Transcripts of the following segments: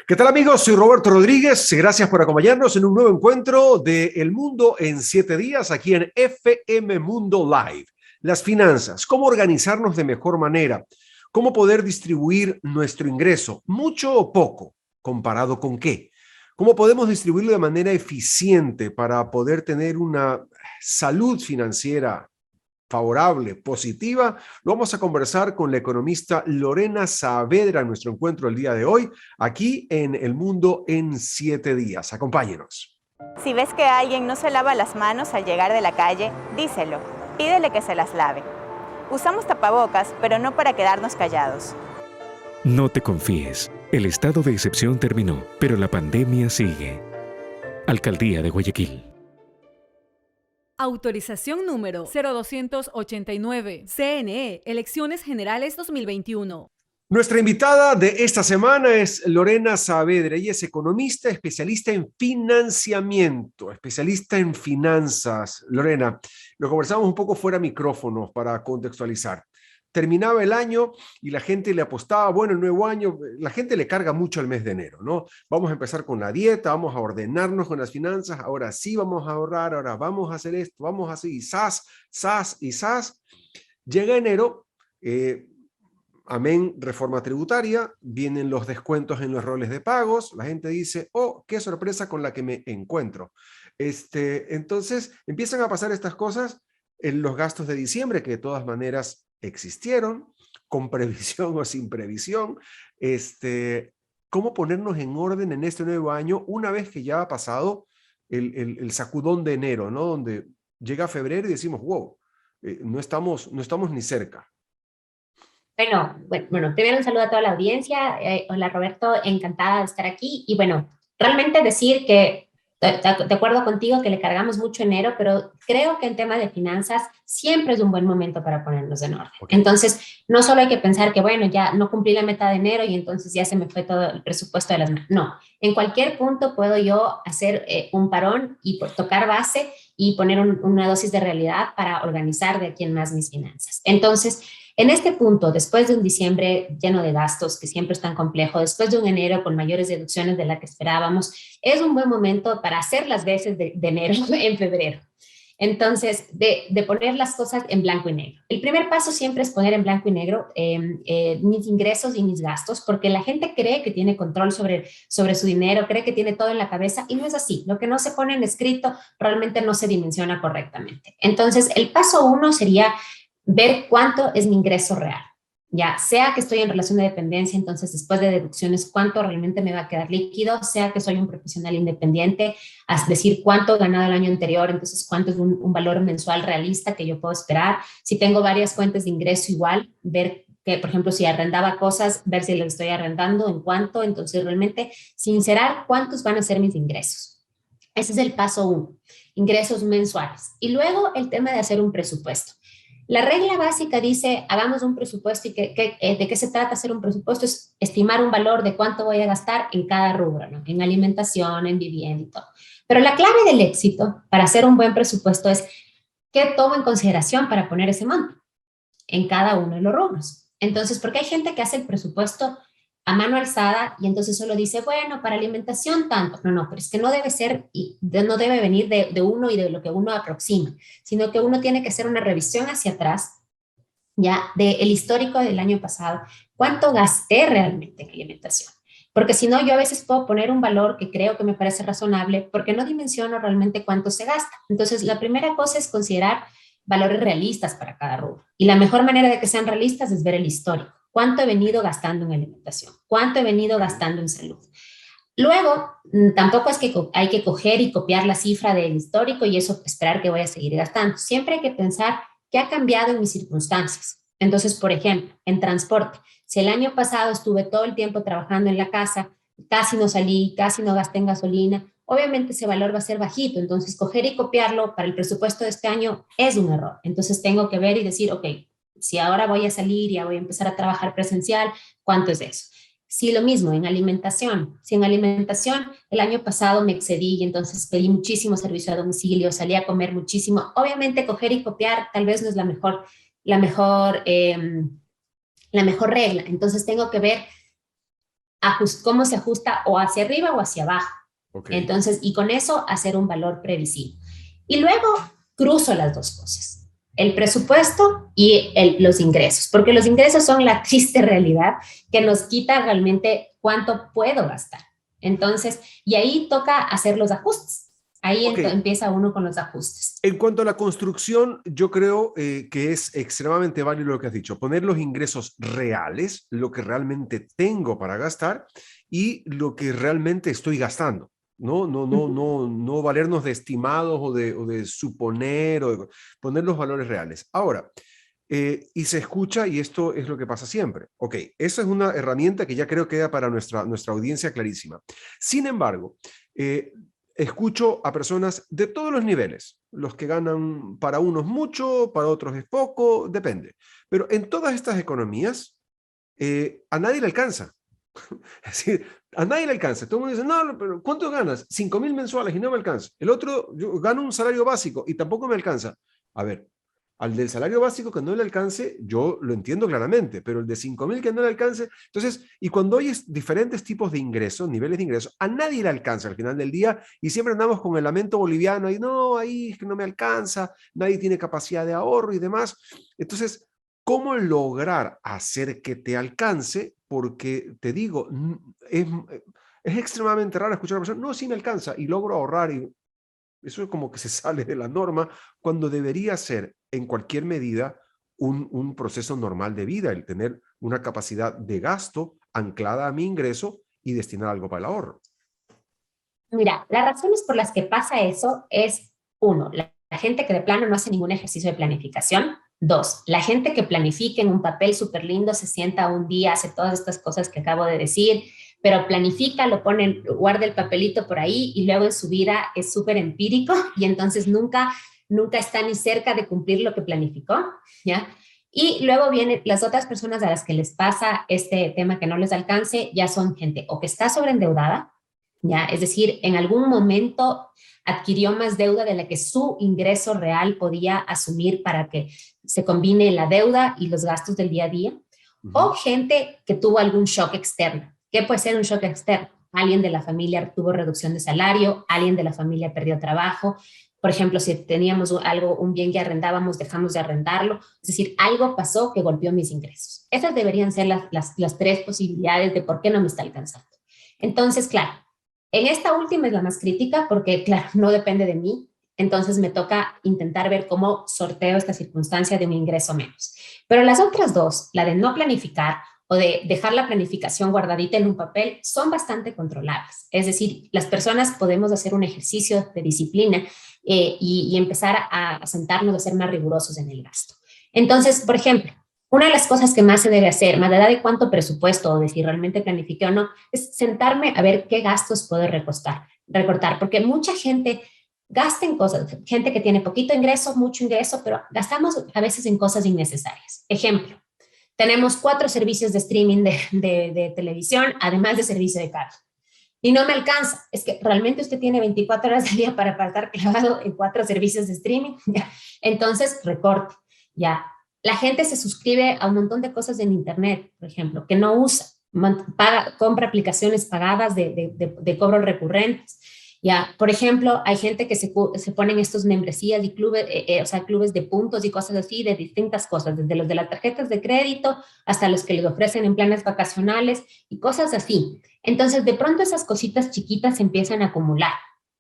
¿Qué tal amigos? Soy Roberto Rodríguez. Gracias por acompañarnos en un nuevo encuentro de El Mundo en 7 días aquí en FM Mundo Live. Las finanzas, cómo organizarnos de mejor manera, cómo poder distribuir nuestro ingreso, mucho o poco, comparado con qué. Cómo podemos distribuirlo de manera eficiente para poder tener una salud financiera favorable, positiva. Lo vamos a conversar con la economista Lorena Saavedra en nuestro encuentro el día de hoy, aquí en El Mundo en 7 días. Acompáñenos. Si ves que alguien no se lava las manos al llegar de la calle, díselo. Pídele que se las lave. Usamos tapabocas, pero no para quedarnos callados. No te confíes. El estado de excepción terminó, pero la pandemia sigue. Alcaldía de Guayaquil. Autorización número 0289. CNE, Elecciones Generales 2021. Nuestra invitada de esta semana es Lorena Saavedra. Ella es economista, especialista en financiamiento, especialista en finanzas. Lorena, lo conversamos un poco fuera micrófonos para contextualizar. Terminaba el año y la gente le apostaba, bueno, el nuevo año, la gente le carga mucho el mes de enero, ¿no? Vamos a empezar con la dieta, vamos a ordenarnos con las finanzas, ahora sí vamos a ahorrar, ahora vamos a hacer esto, vamos a hacer y zas. Llega enero, amén, reforma tributaria, vienen los descuentos en los roles de pagos, la gente dice, oh, qué sorpresa con la que me encuentro. Entonces, empiezan a pasar estas cosas en los gastos de diciembre, que de todas maneras existieron, con previsión o sin previsión. ¿Cómo ponernos en orden en este nuevo año una vez que ya ha pasado el sacudón de enero, ¿no? Donde llega febrero y decimos, wow, no estamos ni cerca. Bueno, primero un saludo a toda la audiencia. Hola Roberto, encantada de estar aquí. Y bueno, realmente decir que de acuerdo contigo que le cargamos mucho enero, pero creo que en tema de finanzas siempre es un buen momento para ponernos en orden. Okay. Entonces, no solo hay que pensar que, bueno, ya no cumplí la meta de enero y entonces ya se me fue todo el presupuesto de las manos. No, en cualquier punto puedo yo hacer un parón y tocar base y poner una dosis de realidad para organizar de aquí en más mis finanzas. Entonces, en este punto, después de un diciembre lleno de gastos, que siempre es tan complejo, después de un enero con mayores deducciones de la que esperábamos, es un buen momento para hacer las veces de enero en febrero. Entonces, de poner las cosas en blanco y negro. El primer paso siempre es poner en blanco y negro mis ingresos y mis gastos, porque la gente cree que tiene control sobre su dinero, cree que tiene todo en la cabeza y no es así. Lo que no se pone en escrito realmente no se dimensiona correctamente. Entonces, el paso 1 sería ver cuánto es mi ingreso real. Ya sea que estoy en relación de dependencia, entonces después de deducciones, cuánto realmente me va a quedar líquido, sea que soy un profesional independiente, es decir, cuánto he ganado el año anterior, entonces cuánto es un valor mensual realista que yo puedo esperar. Si tengo varias fuentes de ingreso igual, ver que, por ejemplo, si arrendaba cosas, ver si les estoy arrendando, en cuánto, entonces realmente sincerar cuántos van a ser mis ingresos. Ese es el paso 1, ingresos mensuales. Y luego el tema de hacer un presupuesto. La regla básica dice, hagamos un presupuesto y ¿de qué se trata hacer un presupuesto? Es estimar un valor de cuánto voy a gastar en cada rubro, ¿no? En alimentación, en vivienda y todo. Pero la clave del éxito para hacer un buen presupuesto es qué tomo en consideración para poner ese monto en cada uno de los rubros. Entonces, porque hay gente que hace el presupuesto a mano alzada y entonces solo dice, bueno, para alimentación tanto. No, pero es que no debe ser, no debe venir de uno y de lo que uno aproxima, sino que uno tiene que hacer una revisión hacia atrás, ya, del histórico del año pasado. ¿Cuánto gasté realmente en alimentación? Porque si no, yo a veces puedo poner un valor que creo que me parece razonable porque no dimensiono realmente cuánto se gasta. Entonces, la primera cosa es considerar valores realistas para cada rubro. Y la mejor manera de que sean realistas es ver el histórico. ¿Cuánto he venido gastando en alimentación? ¿Cuánto he venido gastando en salud? Luego, tampoco es que hay que coger y copiar la cifra del histórico y eso esperar que voy a seguir gastando. Siempre hay que pensar qué ha cambiado en mis circunstancias. Entonces, por ejemplo, en transporte, si el año pasado estuve todo el tiempo trabajando en la casa, casi no salí, casi no gasté en gasolina, obviamente ese valor va a ser bajito. Entonces, coger y copiarlo para el presupuesto de este año es un error. Entonces, tengo que ver y decir, ok, si ahora voy a salir, ya voy a empezar a trabajar presencial, ¿cuánto es eso? Sí, lo mismo en alimentación. Si en alimentación el año pasado me excedí y entonces pedí muchísimo servicio a domicilio, salí a comer muchísimo, obviamente coger y copiar tal vez no es la mejor regla. Entonces tengo que ver cómo se ajusta o hacia arriba o hacia abajo. Ok. Entonces, y con eso hacer un valor previsible. Y luego cruzo las dos cosas, el presupuesto y los ingresos, porque los ingresos son la triste realidad que nos quita realmente cuánto puedo gastar. Entonces, y ahí toca hacer los ajustes. Ahí Ok. empieza uno con los ajustes. En cuanto a la construcción, yo creo que es extremadamente válido lo que has dicho, poner los ingresos reales, lo que realmente tengo para gastar y lo que realmente estoy gastando. No valernos de estimados o de suponer o de poner los valores reales. Ahora, y se escucha, y esto es lo que pasa siempre. Ok, esa es una herramienta que ya creo que queda para nuestra audiencia clarísima. Sin embargo, escucho a personas de todos los niveles, los que ganan para unos mucho, para otros es poco, depende. Pero en todas estas economías, a nadie le alcanza. Es decir, a nadie le alcanza. Todo el mundo dice, no, pero ¿cuánto ganas? 5,000 mensuales y no me alcanza. El otro, yo gano un salario básico y tampoco me alcanza. A ver, al del salario básico que no le alcance, yo lo entiendo claramente, pero el de 5,000 que no le alcance, entonces, y cuando hay diferentes tipos de ingresos, niveles de ingresos, a nadie le alcanza al final del día y siempre andamos con el lamento boliviano y no, ahí es que no me alcanza, nadie tiene capacidad de ahorro y demás. Entonces, ¿cómo lograr hacer que te alcance? Porque te digo, es extremadamente raro escuchar a una persona, no, sí me alcanza y logro ahorrar y eso es como que se sale de la norma cuando debería ser en cualquier medida un proceso normal de vida, el tener una capacidad de gasto anclada a mi ingreso y destinar algo para el ahorro. Mira, las razones por las que pasa eso es, uno, la gente que de plano no hace ningún ejercicio de planificación. Dos, la gente que planifica en un papel súper lindo, se sienta un día, hace todas estas cosas que acabo de decir, pero planifica, lo pone, guarda el papelito por ahí y luego en su vida es súper empírico y entonces nunca está ni cerca de cumplir lo que planificó, ¿ya? Y luego vienen las otras personas a las que les pasa este tema que no les alcance, ya son gente o que está sobreendeudada, ¿ya? Es decir, en algún momento adquirió más deuda de la que su ingreso real podía asumir para que se combine la deuda y los gastos del día a día, o gente que tuvo algún shock externo. ¿Qué puede ser un shock externo? Alguien de la familia tuvo reducción de salario, alguien de la familia perdió trabajo. Por ejemplo, si teníamos un bien que arrendábamos, dejamos de arrendarlo. Es decir, algo pasó que golpeó mis ingresos. Esas deberían ser las tres posibilidades de por qué no me está alcanzando. Entonces, claro, en esta última es la más crítica porque, claro, no depende de mí. Entonces me toca intentar ver cómo sorteo esta circunstancia de un ingreso menos. Pero las otras dos, la de no planificar o de dejar la planificación guardadita en un papel, son bastante controlables. Es decir, las personas podemos hacer un ejercicio de disciplina y empezar a sentarnos a ser más rigurosos en el gasto. Entonces, por ejemplo, una de las cosas que más se debe hacer, más allá de cuánto presupuesto o de si realmente planifique o no, es sentarme a ver qué gastos puedo recortar, porque mucha gente gasta en cosas, gente que tiene poquito ingreso, mucho ingreso, pero gastamos a veces en cosas innecesarias. Ejemplo, tenemos 4 servicios de streaming de televisión, además de servicio de cable. Y no me alcanza. Es que realmente usted tiene 24 horas al día para estar clavado en 4 servicios de streaming. ¿Ya? Entonces, recorte. Ya. La gente se suscribe a un montón de cosas en Internet, por ejemplo, que no usa. Compra aplicaciones pagadas de cobros recurrentes. Ya, por ejemplo, hay gente que se ponen estos membresías y clubes, o sea, clubes de puntos y cosas así, de distintas cosas, desde los de las tarjetas de crédito hasta los que les ofrecen en planes vacacionales y cosas así. Entonces, de pronto esas cositas chiquitas se empiezan a acumular.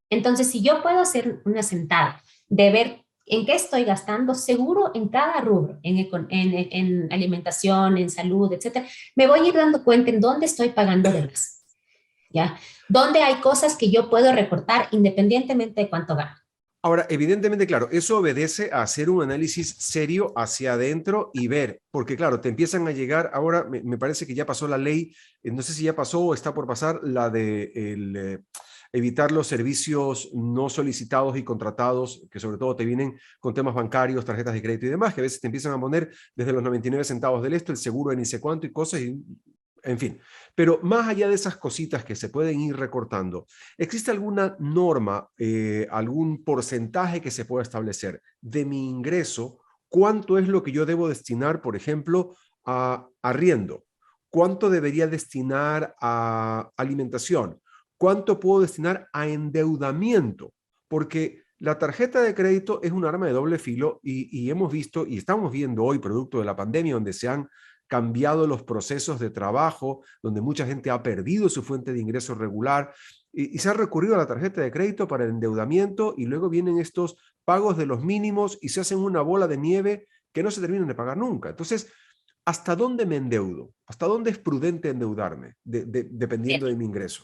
Entonces, si yo puedo hacer una sentada de ver en qué estoy gastando, seguro en cada rubro, en alimentación, en salud, etcétera, me voy a ir dando cuenta en dónde estoy pagando de más. ¿Ya? Donde hay cosas que yo puedo recortar independientemente de cuánto gano. Ahora, evidentemente, claro, eso obedece a hacer un análisis serio hacia adentro y ver, porque claro, te empiezan a llegar, ahora me parece que ya pasó la ley, no sé si ya pasó o está por pasar, la de evitar los servicios no solicitados y contratados, que sobre todo te vienen con temas bancarios, tarjetas de crédito y demás, que a veces te empiezan a poner desde los 99 centavos del esto, el seguro de ni sé cuánto y cosas, en fin. Pero más allá de esas cositas que se pueden ir recortando, ¿existe alguna norma, algún porcentaje que se pueda establecer de mi ingreso? ¿Cuánto es lo que yo debo destinar, por ejemplo, a arriendo? ¿Cuánto debería destinar a alimentación? ¿Cuánto puedo destinar a endeudamiento? Porque la tarjeta de crédito es un arma de doble filo y hemos visto y estamos viendo hoy, producto de la pandemia, donde se han cambiado los procesos de trabajo, donde mucha gente ha perdido su fuente de ingreso regular y se ha recurrido a la tarjeta de crédito para el endeudamiento y luego vienen estos pagos de los mínimos y se hacen una bola de nieve que no se terminan de pagar nunca. Entonces, ¿hasta dónde me endeudo? ¿Hasta dónde es prudente endeudarme dependiendo de mi ingreso?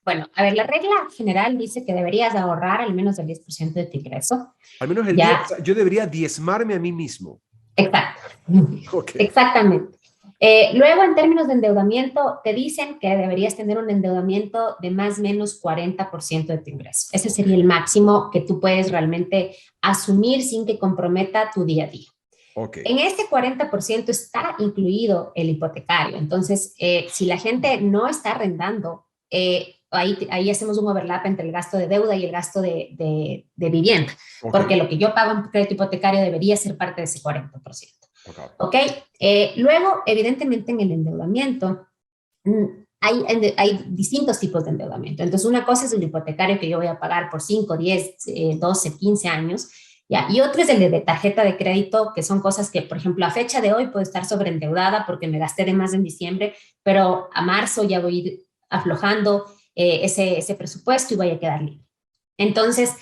Bueno, a ver, la regla general dice que deberías ahorrar al menos el 10% de tu ingreso. Al menos el 10, o sea, yo debería diezmarme a mí mismo. Exacto. Okay. Exactamente. Luego, en términos de endeudamiento, te dicen que deberías tener un endeudamiento de más o menos 40% de tu ingreso. Ese sería el máximo que tú puedes realmente asumir sin que comprometa tu día a día. Okay. En este 40% está incluido el hipotecario. Entonces, si la gente no está arrendando, ahí hacemos un overlap entre el gasto de deuda y el gasto de vivienda, porque lo que yo pago en crédito hipotecario debería ser parte de ese 40%. Luego, evidentemente, en el endeudamiento hay distintos tipos de endeudamiento. Entonces, una cosa es el hipotecario que yo voy a pagar por 5, 10, 12, 15 años, ¿ya? Y otro es el de tarjeta de crédito, que son cosas que, por ejemplo, a fecha de hoy puedo estar sobreendeudada porque me gasté de más en diciembre, pero a marzo ya voy a ir aflojando ese presupuesto y voy a quedar libre. Entonces,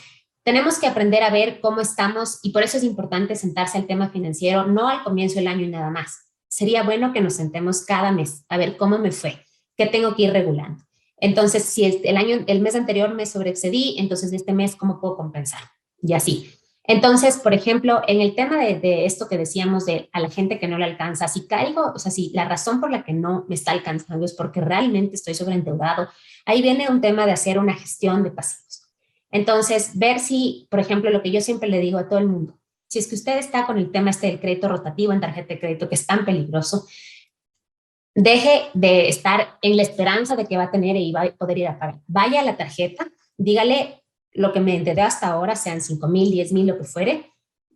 tenemos que aprender a ver cómo estamos y por eso es importante sentarse al tema financiero, no al comienzo del año y nada más. Sería bueno que nos sentemos cada mes a ver cómo me fue, qué tengo que ir regulando. Entonces, si el mes anterior me sobreexcedí, entonces este mes, ¿cómo puedo compensar? Y así. Entonces, por ejemplo, en el tema de esto que decíamos de a la gente que no le alcanza, si caigo, o sea, si la razón por la que no me está alcanzando es porque realmente estoy sobreendeudado, ahí viene un tema de hacer una gestión de pasivos. Entonces, ver si, por ejemplo, lo que yo siempre le digo a todo el mundo, si es que usted está con el tema del crédito rotativo en tarjeta de crédito, que es tan peligroso, deje de estar en la esperanza de que va a tener y va a poder ir a pagar. Vaya a la tarjeta, dígale lo que me endeudé hasta ahora, sean 5,000, 10,000, lo que fuere,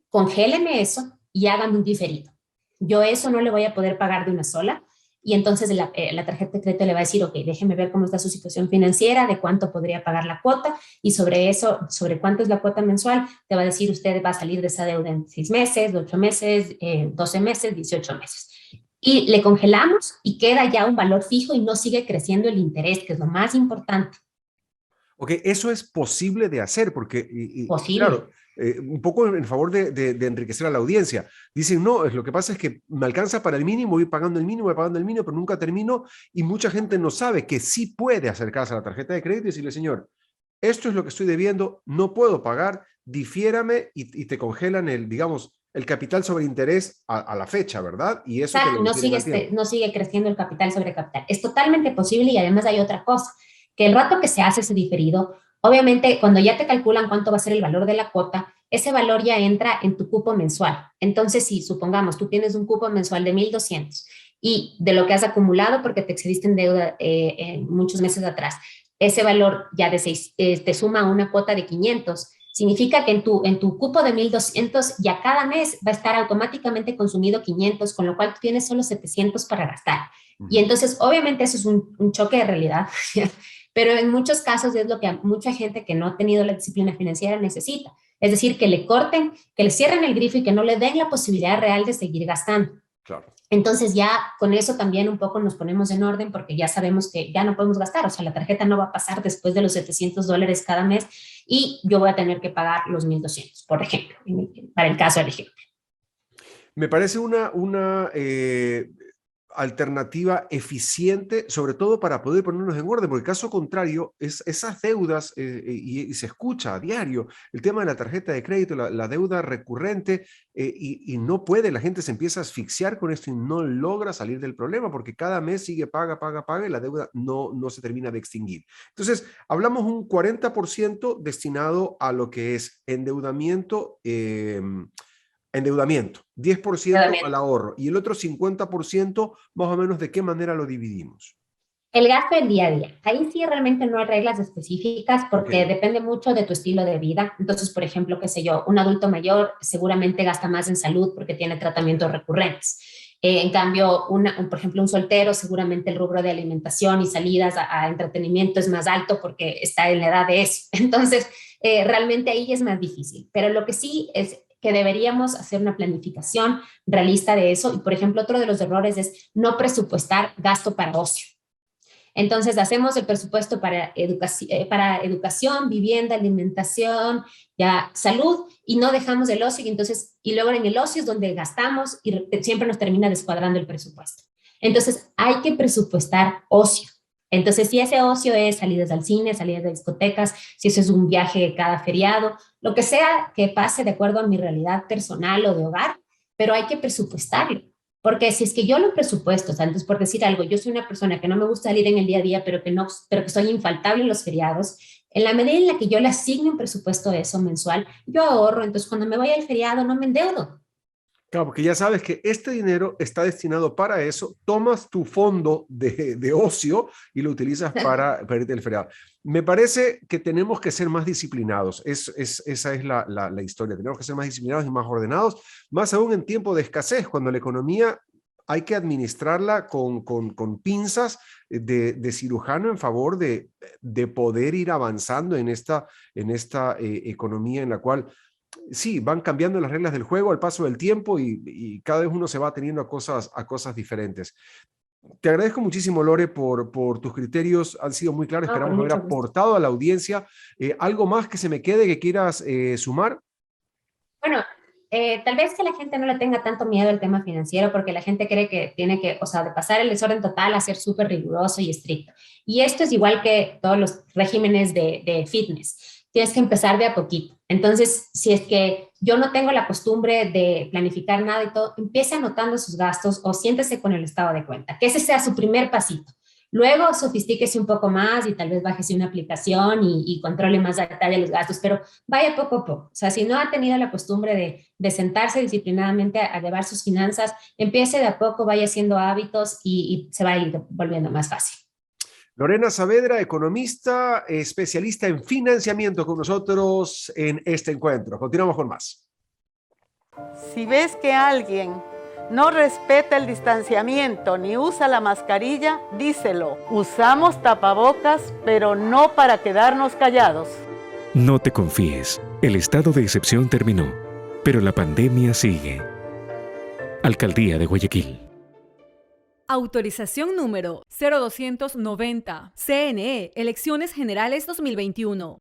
congéleme eso y hágame un diferido. Yo eso no le voy a poder pagar de una sola. Y entonces la tarjeta de crédito le va a decir, ok, déjeme ver cómo está su situación financiera, de cuánto podría pagar la cuota, y sobre eso, sobre cuánto es la cuota mensual, te va a decir usted va a salir de esa deuda en 6 meses, 8 meses, 12 meses, 18 meses. Y le congelamos y queda ya un valor fijo y no sigue creciendo el interés, que es lo más importante. Ok, eso es posible de hacer porque, posible. Claro, un poco en favor de enriquecer a la audiencia. Dicen, no, lo que pasa es que me alcanza para el mínimo, voy pagando el mínimo, pero nunca termino y mucha gente no sabe que sí puede acercarse a la tarjeta de crédito y decirle, señor, esto es lo que estoy debiendo, no puedo pagar, difiérame y te congelan el capital sobre interés a la fecha, ¿verdad? Y eso Exacto, no sigue creciendo el capital sobre capital. Es totalmente posible y además hay otra cosa, que el rato que se hace ese diferido, obviamente cuando ya te calculan cuánto va a ser el valor de la cuota, ese valor ya entra en tu cupo mensual. Entonces, si supongamos tú tienes un cupo mensual de 1,200 y de lo que has acumulado porque te excediste en deuda en muchos meses atrás, ese valor ya de 6 te suma una cuota de 500, significa que en tu cupo de 1,200 ya cada mes va a estar automáticamente consumido 500, con lo cual tú tienes solo 700 para gastar. Y entonces, obviamente, eso es un choque de realidad, pero en muchos casos es lo que mucha gente que no ha tenido la disciplina financiera necesita. Es decir, que le corten, que le cierren el grifo y que no le den la posibilidad real de seguir gastando. Claro. Entonces ya con eso también un poco nos ponemos en orden porque ya sabemos que ya no podemos gastar, o sea, la tarjeta no va a pasar después de los $700 cada mes y yo voy a tener que pagar los 1,200, por ejemplo, para el caso del ejemplo. Me parece una alternativa eficiente, sobre todo para poder ponernos en orden, porque caso contrario, esas deudas, y se escucha a diario, el tema de la tarjeta de crédito, la deuda recurrente, y no puede, la gente se empieza a asfixiar con esto y no logra salir del problema, porque cada mes sigue paga, y la deuda no se termina de extinguir. Entonces, hablamos un 40% destinado a lo que es endeudamiento, 10% al ahorro y el otro 50% más o menos, ¿de qué manera lo dividimos? El gasto del día a día. Ahí sí realmente no hay reglas específicas porque depende mucho de tu estilo de vida. Entonces, por ejemplo, qué sé yo, un adulto mayor seguramente gasta más en salud porque tiene tratamientos recurrentes. En cambio, por ejemplo, un soltero, seguramente el rubro de alimentación y salidas a entretenimiento es más alto porque está en la edad de eso. Entonces, realmente ahí es más difícil. Pero lo que sí es que deberíamos hacer una planificación realista de eso. Y, por ejemplo, otro de los errores es no presupuestar gasto para ocio. Entonces, hacemos el presupuesto para educación, vivienda, alimentación, ya salud, y no dejamos el ocio, y luego en el ocio es donde gastamos y siempre nos termina descuadrando el presupuesto. Entonces, hay que presupuestar ocio. Entonces, si ese ocio es salidas al cine, salidas de discotecas, si eso es un viaje cada feriado, lo que sea que pase de acuerdo a mi realidad personal o de hogar, pero hay que presupuestarlo. Porque si es que yo lo presupuesto, o sea, entonces por decir algo, yo soy una persona que no me gusta salir en el día a día, pero que soy infaltable en los feriados, en la medida en la que yo le asigne un presupuesto de eso mensual, yo ahorro, entonces cuando me voy al feriado no me endeudo. Claro, porque ya sabes que este dinero está destinado para eso, tomas tu fondo de ocio y lo utilizas para irte el feriado. Me parece que tenemos que ser más disciplinados, esa es la historia, tenemos que ser más disciplinados y más ordenados, más aún en tiempo de escasez, cuando la economía hay que administrarla con pinzas de cirujano en favor de poder ir avanzando en esta economía en la cual sí, van cambiando las reglas del juego al paso del tiempo y cada vez uno se va teniendo a cosas diferentes. Te agradezco muchísimo, Lore, por tus criterios. Han sido muy claros. Esperamos haber aportado a la audiencia. ¿Algo más que se me quede que quieras sumar? Bueno, tal vez que la gente no le tenga tanto miedo al tema financiero porque la gente cree que tiene que, o sea, de pasar el desorden total a ser súper riguroso y estricto. Y esto es igual que todos los regímenes de fitness. Tienes que empezar de a poquito. Entonces, si es que yo no tengo la costumbre de planificar nada y todo, empiece anotando sus gastos o siéntese con el estado de cuenta, que ese sea su primer pasito. Luego, sofistíquese un poco más y tal vez bájese una aplicación y controle más a detalle los gastos, pero vaya poco a poco. O sea, si no ha tenido la costumbre de sentarse disciplinadamente a llevar sus finanzas, empiece de a poco, vaya haciendo hábitos y se va a ir volviendo más fácil. Lorena Saavedra, economista, especialista en financiamiento con nosotros en este encuentro. Continuamos con más. Si ves que alguien no respeta el distanciamiento ni usa la mascarilla, díselo. Usamos tapabocas, pero no para quedarnos callados. No te confíes. El estado de excepción terminó, pero la pandemia sigue. Alcaldía de Guayaquil. Autorización número 0290. CNE, Elecciones Generales 2021.